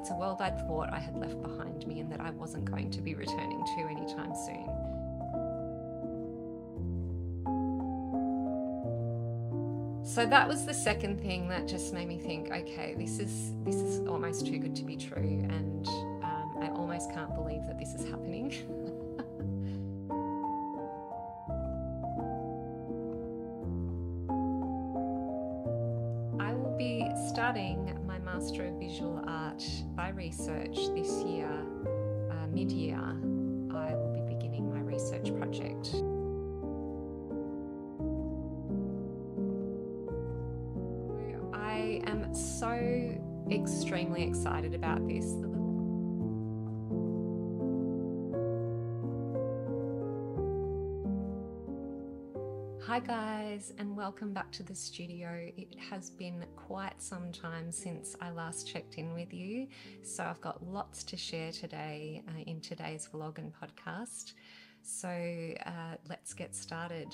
it's a world I thought I had left behind me and that I wasn't going to be returning to anytime soon. So that was the second thing that just made me think, okay, this is almost too good to be true, and I almost can't believe that this is happening. I will be starting my Master of Visual Art by Research this year, mid-year. I will be beginning my research project. I am so extremely excited about this. Hi guys, and welcome back to the studio. It has been quite some time since I last checked in with you, so I've got lots to share today in today's vlog and podcast. So let's get started.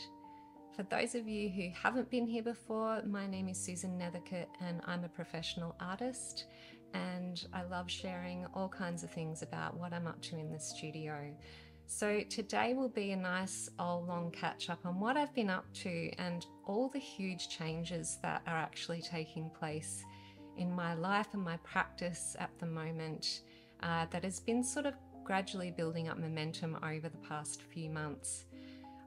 For those of you who haven't been here before, my name is Susan Nethercote and I'm a professional artist, and I love sharing all kinds of things about what I'm up to in the studio. So today will be a nice old long catch up on what I've been up to and all the huge changes that are actually taking place in my life and my practice at the moment, that has been sort of gradually building up momentum over the past few months.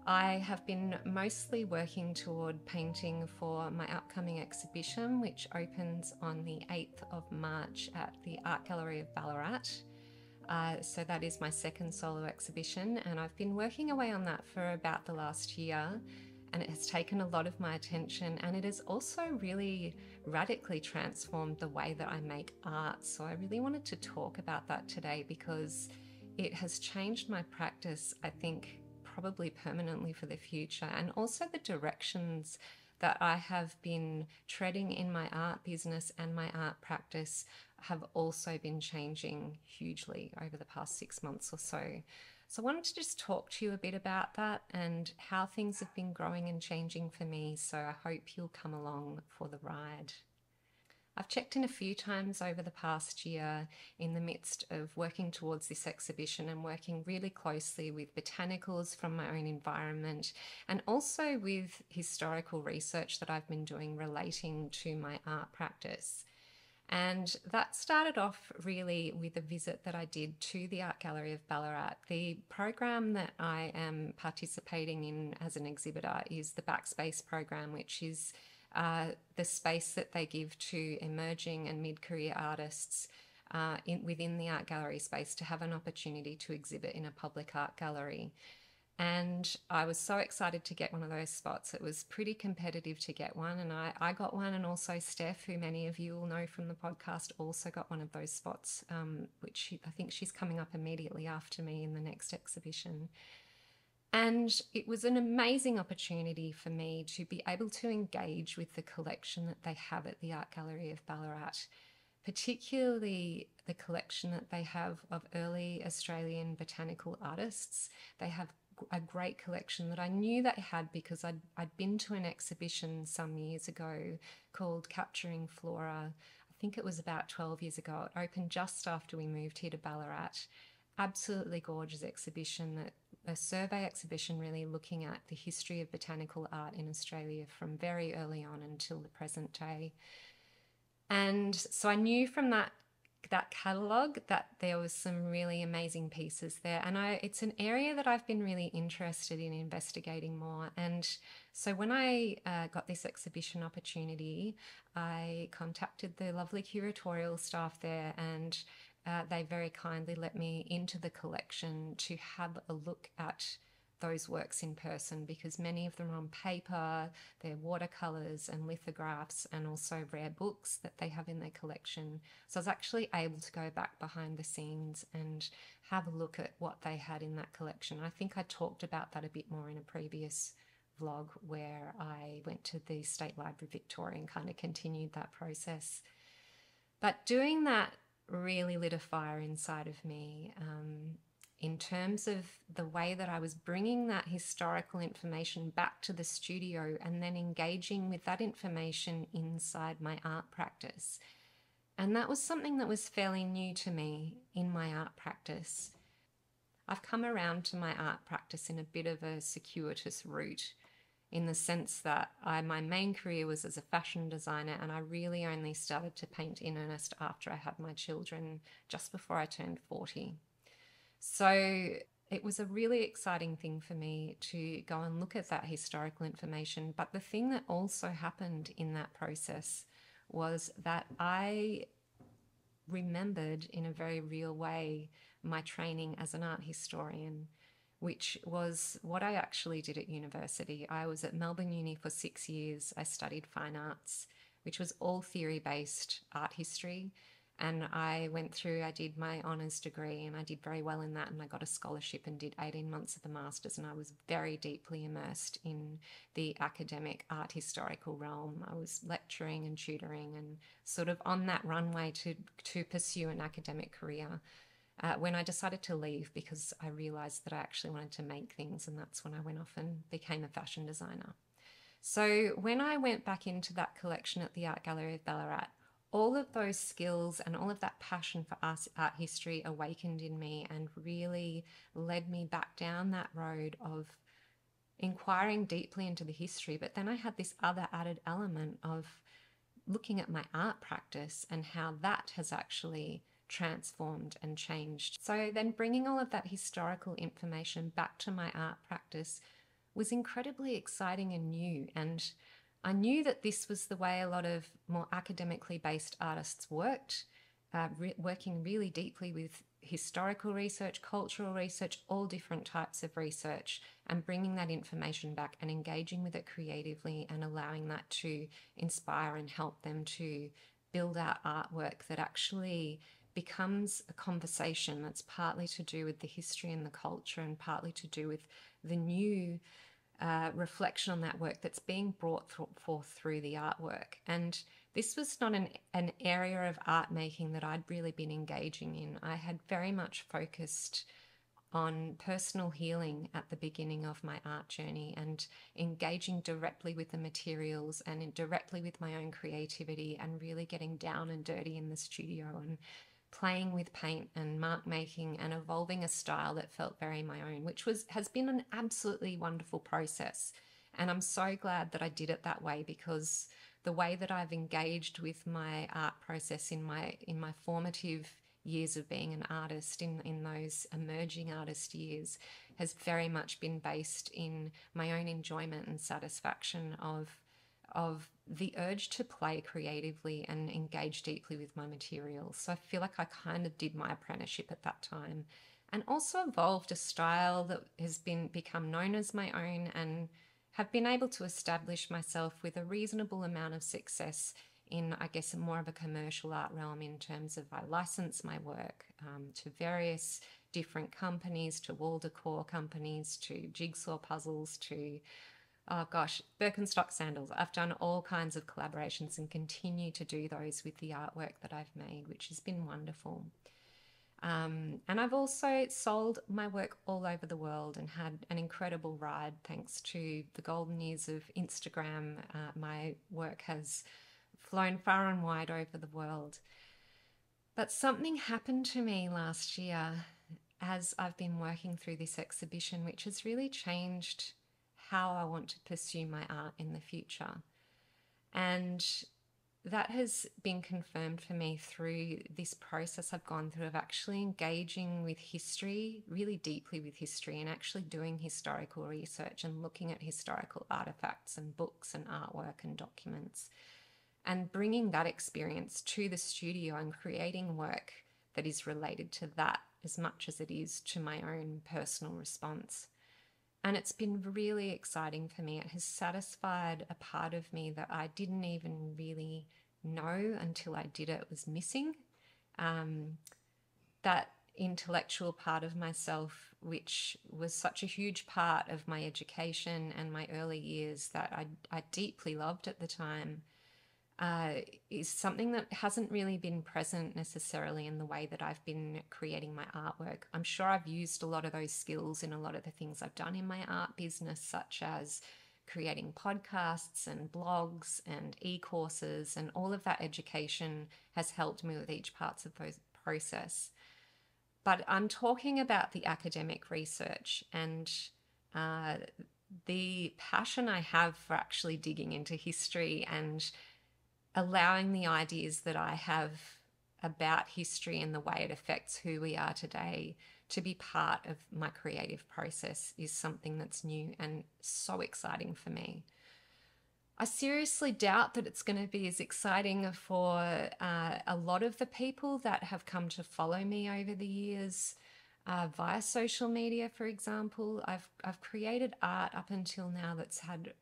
I have been mostly working toward painting for my upcoming exhibition, which opens on the 8th of March at the Art Gallery of Ballarat. So that is my second solo exhibition, and I've been working away on that for about the last year, and it has taken a lot of my attention, and it has also really radically transformed the way that I make art. So I really wanted to talk about that today because it has changed my practice, I think, probably permanently for the future, and also the directions that I have been treading in my art business and my art practice have also been changing hugely over the past 6 months or so. So I wanted to just talk to you a bit about that and how things have been growing and changing for me. So I hope you'll come along for the ride. I've checked in a few times over the past year in the midst of working towards this exhibition and working really closely with botanicals from my own environment and also with historical research that I've been doing relating to my art practice. And that started off really with a visit that I did to the Art Gallery of Ballarat. The program that I am participating in as an exhibitor is the Backspace program, which is the space that they give to emerging and mid-career artists within the art gallery space to have an opportunity to exhibit in a public art gallery. And I was so excited to get one of those spots. It was pretty competitive to get one, and I got one, and also Steph, who many of you will know from the podcast, also got one of those spots, which I think she's coming up immediately after me in the next exhibition. And it was an amazing opportunity for me to be able to engage with the collection that they have at the Art Gallery of Ballarat, particularly the collection that they have of early Australian botanical artists. They have a great collection that I knew they had because I'd been to an exhibition some years ago called Capturing Flora. I think it was about 12 years ago. It opened just after we moved here to Ballarat. Absolutely gorgeous exhibition, a survey exhibition really looking at the history of botanical art in Australia from very early on until the present day. And so I knew from that catalogue that there was some really amazing pieces there, and it's an area that I've been really interested in investigating more. And so when I got this exhibition opportunity, I contacted the lovely curatorial staff there, and they very kindly let me into the collection to have a look at those works in person, because many of them are on paper, they're watercolors and lithographs, and also rare books that they have in their collection. So I was actually able to go back behind the scenes and have a look at what they had in that collection. I think I talked about that a bit more in a previous vlog where I went to the State Library Victoria and kind of continued that process. But doing that really lit a fire inside of me, in terms of the way that I was bringing that historical information back to the studio and then engaging with that information inside my art practice. And that was something that was fairly new to me in my art practice. I've come around to my art practice in a bit of a circuitous route, in the sense that my main career was as a fashion designer, and I really only started to paint in earnest after I had my children, just before I turned 40. So it was a really exciting thing for me to go and look at that historical information. But the thing that also happened in that process was that I remembered in a very real way my training as an art historian, which was what I actually did at university. I was at Melbourne Uni for 6 years. I studied fine arts, which was all theory-based art history. And I did my honours degree, and I did very well in that, and I got a scholarship and did 18 months of the master's, and I was very deeply immersed in the academic art historical realm. I was lecturing and tutoring and sort of on that runway to pursue an academic career. When I decided to leave, because I realised that I actually wanted to make things, and that's when I went off and became a fashion designer. So when I went back into that collection at the Art Gallery of Ballarat, all of those skills and all of that passion for art history awakened in me and really led me back down that road of inquiring deeply into the history. But then I had this other added element of looking at my art practice and how that has actually transformed and changed. So then bringing all of that historical information back to my art practice was incredibly exciting and new. And I knew that this was the way a lot of more academically based artists worked, working really deeply with historical research, cultural research, all different types of research, and bringing that information back and engaging with it creatively and allowing that to inspire and help them to build out artwork that actually becomes a conversation that's partly to do with the history and the culture and partly to do with the new reflection on that work that's being brought forth through the artwork. And this was not an area of art making that I'd really been engaging in. I had very much focused on personal healing at the beginning of my art journey and engaging directly with the materials and directly with my own creativity and really getting down and dirty in the studio and playing with paint and mark making and evolving a style that felt very my own, which has been an absolutely wonderful process. And I'm so glad that I did it that way, because the way that I've engaged with my art process in my formative years of being an artist, in those emerging artist years, has very much been based in my own enjoyment and satisfaction of the urge to play creatively and engage deeply with my materials. So I feel like I kind of did my apprenticeship at that time, and also evolved a style that has become known as my own, and have been able to establish myself with a reasonable amount of success in, I guess, more of a commercial art realm, in terms of I license my work to various different companies, to wall decor companies, to jigsaw puzzles, to oh gosh, Birkenstock sandals. I've done all kinds of collaborations and continue to do those with the artwork that I've made, which has been wonderful. And I've also sold my work all over the world and had an incredible ride thanks to the golden years of Instagram. My work has flown far and wide over the world. But something happened to me last year as I've been working through this exhibition, which has really changed how I want to pursue my art in the future. And that has been confirmed for me through this process I've gone through of actually engaging with history, really deeply with history, and actually doing historical research and looking at historical artifacts and books and artwork and documents, and bringing that experience to the studio and creating work that is related to that as much as it is to my own personal response. And it's been really exciting for me. It has satisfied a part of me that I didn't even really know until I did it was missing. That intellectual part of myself, which was such a huge part of my education and my early years, that I deeply loved at the time, is something that hasn't really been present necessarily in the way that I've been creating my artwork. I'm sure I've used a lot of those skills in a lot of the things I've done in my art business, such as creating podcasts and blogs and e-courses, and all of that education has helped me with each parts of the process. But I'm talking about the academic research and the passion I have for actually digging into history and allowing the ideas that I have about history and the way it affects who we are today to be part of my creative process is something that's new and so exciting for me. I seriously doubt that it's going to be as exciting for a lot of the people that have come to follow me over the years via social media, for example. I've created art up until now that's had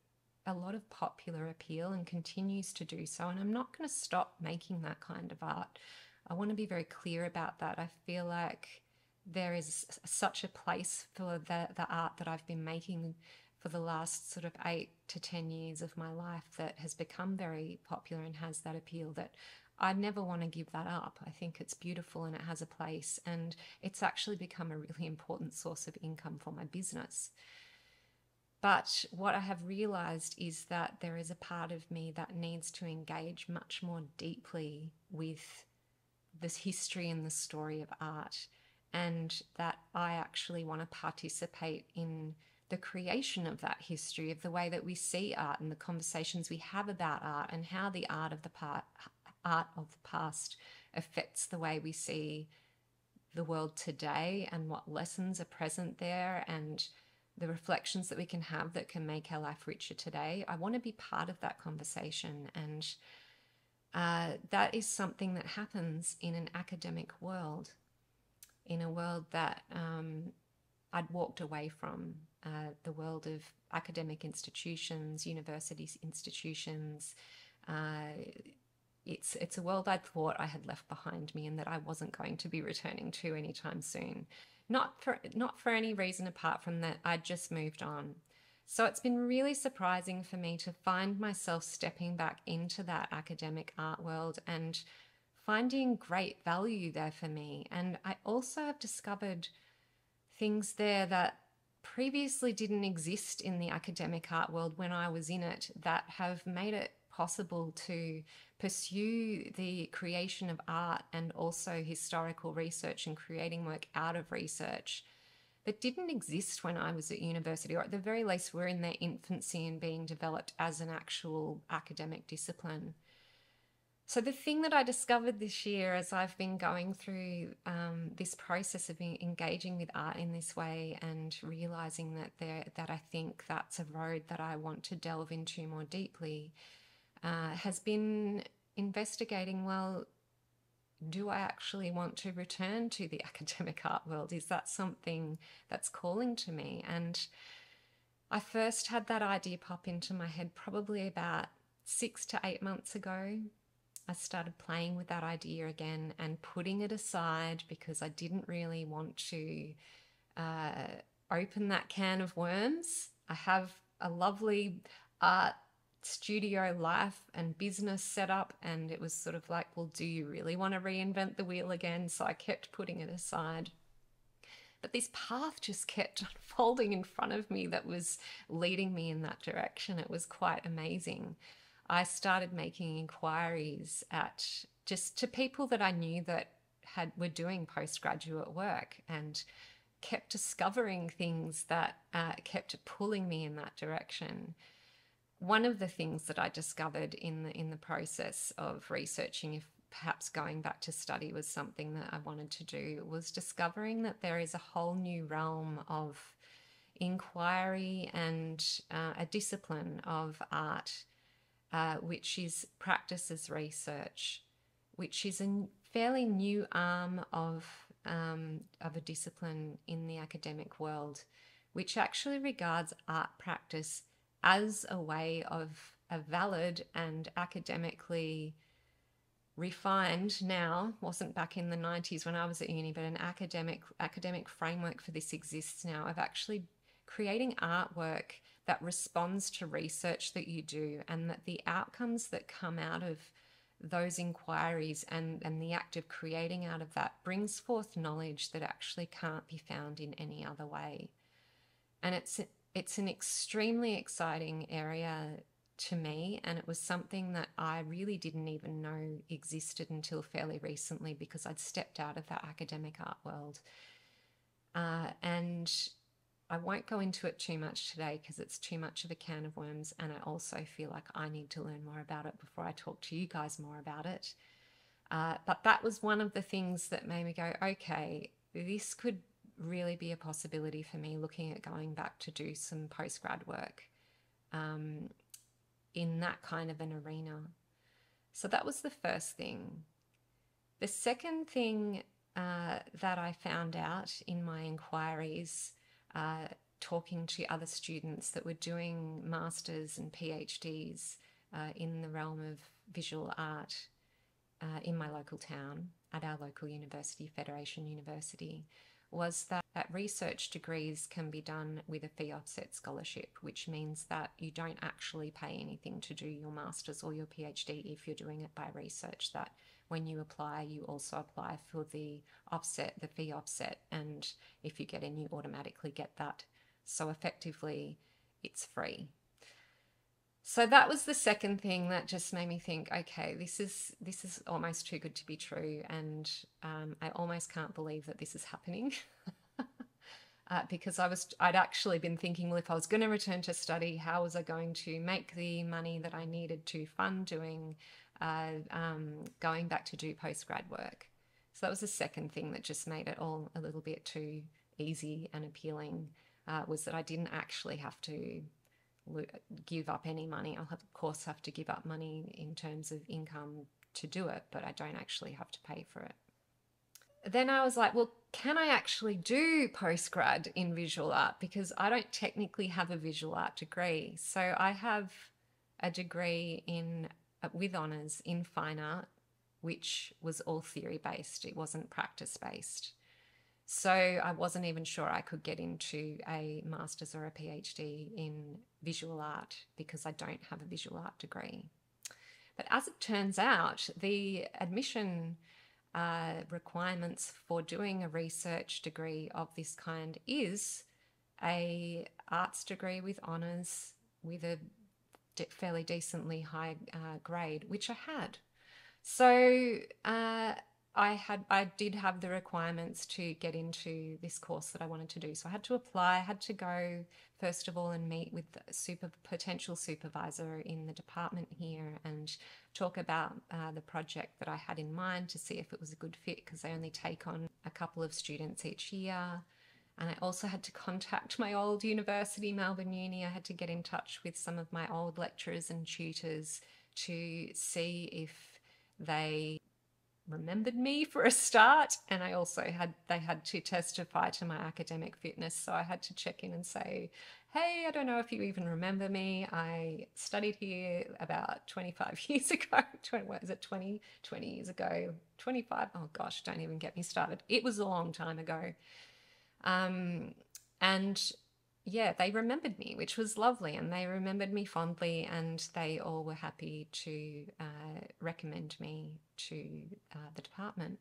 a lot of popular appeal and continues to do so, and I'm not going to stop making that kind of art. I want to be very clear about that. I feel like there is such a place for the art that I've been making for the last sort of 8 to 10 years of my life that has become very popular and has that appeal, that I never want to give that up. I think it's beautiful and it has a place, and it's actually become a really important source of income for my business. But what I have realized is that there is a part of me that needs to engage much more deeply with this history and the story of art, and that I actually want to participate in the creation of that history, of the way that we see art and the conversations we have about art, and how the art of the past affects the way we see the world today, and what lessons are present there, and the reflections that we can have that can make our life richer today. I want to be part of that conversation, and that is something that happens in an academic world, in a world that I'd walked away from, the world of academic institutions, universities, institutions. It's a world I thought I had left behind me and that I wasn't going to be returning to anytime soon. Not for any reason apart from that I'd just moved on. So it's been really surprising for me to find myself stepping back into that academic art world and finding great value there for me. And I also have discovered things there that previously didn't exist in the academic art world when I was in it, that have made it possible to pursue the creation of art and also historical research and creating work out of research that didn't exist when I was at university, or at the very least were in their infancy and being developed as an actual academic discipline. So the thing that I discovered this year as I've been going through this process of engaging with art in this way and realizing that I think that's a road that I want to delve into more deeply, has been investigating, well, do I actually want to return to the academic art world? Is that something that's calling to me? And I first had that idea pop into my head probably about 6 to 8 months ago. I started playing with that idea again and putting it aside because I didn't really want to open that can of worms. I have a lovely art studio life and business set up, and it was sort of like, well, do you really want to reinvent the wheel again? So I kept putting it aside. But this path just kept unfolding in front of me that was leading me in that direction. It was quite amazing. I started making inquiries to people that I knew that were doing postgraduate work, and kept discovering things that kept pulling me in that direction. One of the things that I discovered in the process of researching if perhaps going back to study was something that I wanted to do was discovering that there is a whole new realm of inquiry and a discipline of art, which is practice as research, which is a fairly new arm of a discipline in the academic world, which actually regards art practice as a way of a valid and academically refined, now, wasn't back in the 90s when I was at uni, but an academic framework for this exists now, of actually creating artwork that responds to research that you do, and that the outcomes that come out of those inquiries and the act of creating out of that brings forth knowledge that actually can't be found in any other way. And it's an extremely exciting area to me, and it was something that I really didn't even know existed until fairly recently because I'd stepped out of that academic art world. And I won't go into it too much today because it's too much of a can of worms, and I also feel like I need to learn more about it before I talk to you guys more about it. But that was one of the things that made me go, okay, this could really be a possibility for me, looking at going back to do some postgrad work in that kind of an arena. So that was the first thing. The second thing that I found out in my inquiries, talking to other students that were doing masters and PhDs in the realm of visual art in my local town at our local university, Federation University, was that research degrees can be done with a fee offset scholarship, which means that you don't actually pay anything to do your master's or your PhD if you're doing it by research. That when you apply, you also apply for the offset, the fee offset, and if you get in, you automatically get that. So effectively, it's free. So that was the second thing that just made me think, okay, this is almost too good to be true, and I almost can't believe that this is happening. Because I'd actually been thinking, well, if I was going to return to study, how was I going to make the money that I needed to fund doing going back to do postgrad work? So that was the second thing that just made it all a little bit too easy and appealing, was that I didn't actually have to give up any money. I'll of course have to give up money in terms of income to do it, but I don't actually have to pay for it. Then I was like, well, can I actually do postgrad in visual art? Because I don't technically have a visual art degree. So I have a degree in with honours in fine art, which was all theory based. It wasn't practice based. So I wasn't even sure I could get into a master's or a PhD in visual art because I don't have a visual art degree. But as it turns out, the admission requirements for doing a research degree of this kind is a arts degree with honours with a fairly decently high grade, which I had. So I did have the requirements to get into this course that I wanted to do. So I had to apply. I had to go, first of all, and meet with the potential supervisor in the department here and talk about the project that I had in mind to see if it was a good fit, because they only take on a couple of students each year. And I also had to contact my old university, Melbourne Uni. I had to get in touch with some of my old lecturers and tutors to see if they remembered me for a start, and I also they had to testify to my academic fitness. So I had to check in and say, hey, I don't know if you even remember me. I studied here about 25 years ago. 20 years ago? 25? Oh gosh, don't even get me started. It was a long time ago. And yeah, they remembered me, which was lovely, and they remembered me fondly, and they all were happy to recommend me to the department.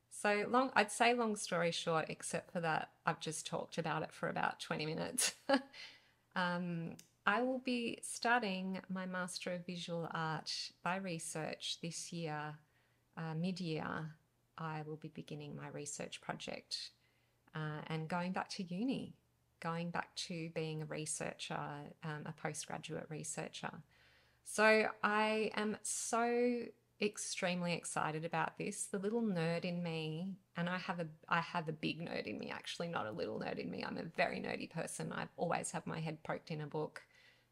So I'd say long story short, except for that I've just talked about it for about 20 minutes. I will be starting my Master of Visual Art by research this year, mid-year. I will be beginning my research project and going back to uni. Going back to being a researcher, a postgraduate researcher. So I am so extremely excited about this. The little nerd in me, and I have a big nerd in me, actually, not a little nerd in me. I'm a very nerdy person. I've always had my head poked in a book.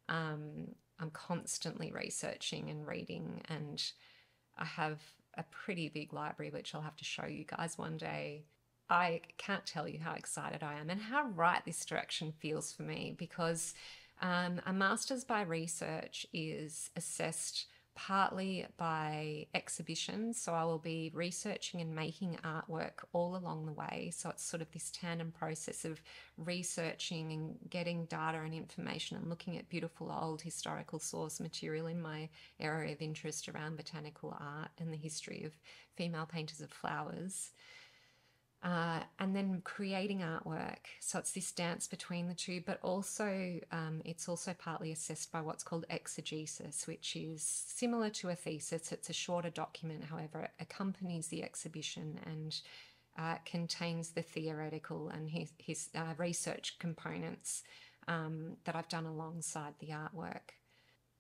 I'm constantly researching and reading, and I have a pretty big library, which I'll have to show you guys one day. I can't tell you how excited I am and how right this direction feels for me, because a master's by research is assessed partly by exhibitions. So I will be researching and making artwork all along the way. So it's sort of this tandem process of researching and getting data and information and looking at beautiful old historical source material in my area of interest around botanical art and the history of female painters of flowers. and then creating artwork. So it's this dance between the two, but also it's also partly assessed by what's called exegesis, which is similar to a thesis. It's a shorter document, however, it accompanies the exhibition and contains the theoretical and his research components that I've done alongside the artwork.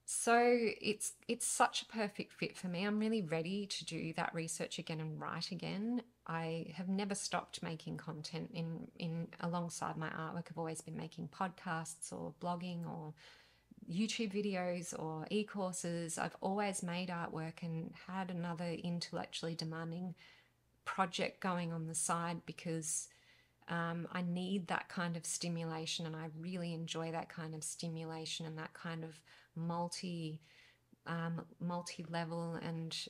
So it's such a perfect fit for me. I'm really ready to do that research again and write again. I have never stopped making content in alongside my artwork. I've always been making podcasts or blogging or YouTube videos or e-courses. I've always made artwork and had another intellectually demanding project going on the side because I need that kind of stimulation, and I really enjoy that kind of stimulation and that kind of multi-level and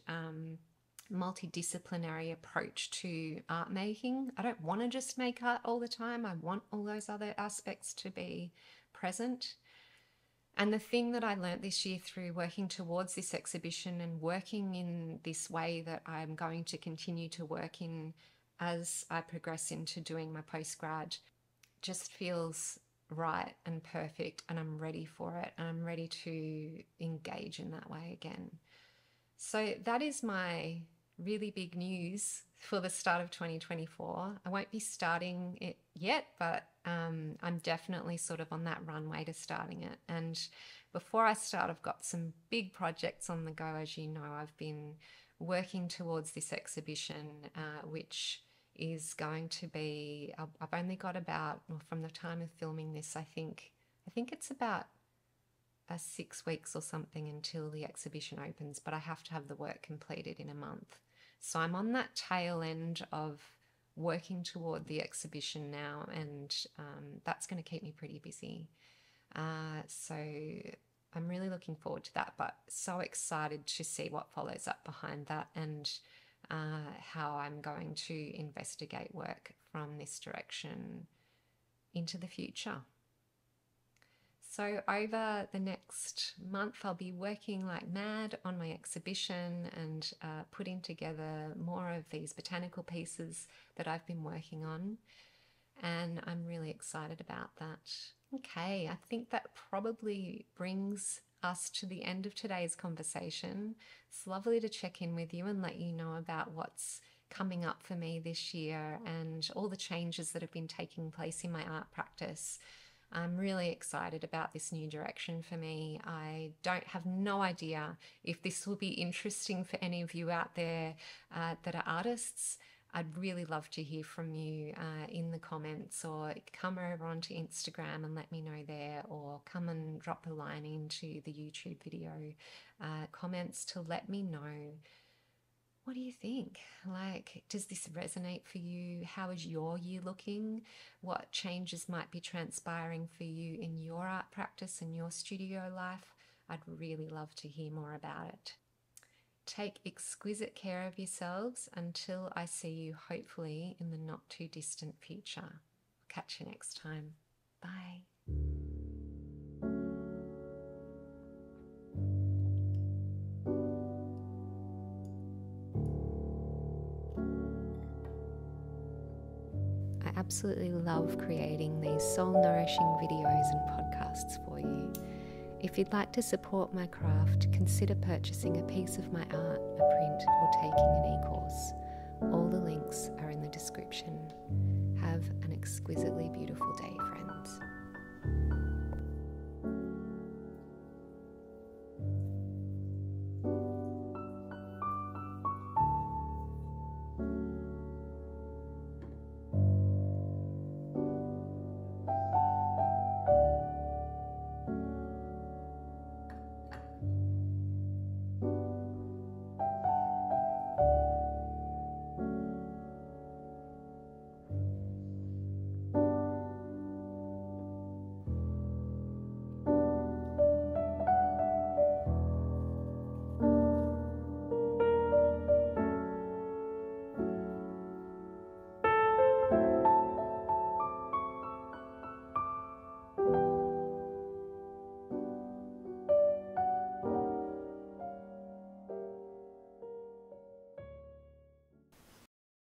multidisciplinary approach to art making. I don't want to just make art all the time. I want all those other aspects to be present. And the thing that I learned this year through working towards this exhibition and working in this way that I'm going to continue to work in as I progress into doing my postgrad just feels right and perfect, and I'm ready for it, and I'm ready to engage in that way again. So that is my really big news for the start of 2024. I won't be starting it yet, but I'm definitely sort of on that runway to starting it. And before I start, I've got some big projects on the go. As you know, I've been working towards this exhibition, which is going to be, I've only got about, well, from the time of filming this, I think it's about 6 weeks or something until the exhibition opens, but I have to have the work completed in a month. So I'm on that tail end of working toward the exhibition now, and that's going to keep me pretty busy. So I'm really looking forward to that, but so excited to see what follows up behind that and how I'm going to investigate work from this direction into the future. So over the next month, I'll be working like mad on my exhibition and putting together more of these botanical pieces that I've been working on. And I'm really excited about that. Okay, I think that probably brings us to the end of today's conversation. It's lovely to check in with you and let you know about what's coming up for me this year and all the changes that have been taking place in my art practice. I'm really excited about this new direction for me. I have no idea if this will be interesting for any of you out there that are artists. I'd really love to hear from you in the comments, or come over onto Instagram and let me know there, or come and drop a line into the YouTube video comments to let me know. What do you think? Like, does this resonate for you? How is your year looking? What changes might be transpiring for you in your art practice and your studio life? I'd really love to hear more about it. Take exquisite care of yourselves until I see you hopefully in the not too distant future. Catch you next time. Bye. I absolutely love creating these soul-nourishing videos and podcasts for you. If you'd like to support my craft, consider purchasing a piece of my art, a print, or taking an e-course. All the links are in the description. Have an exquisitely beautiful day, friends.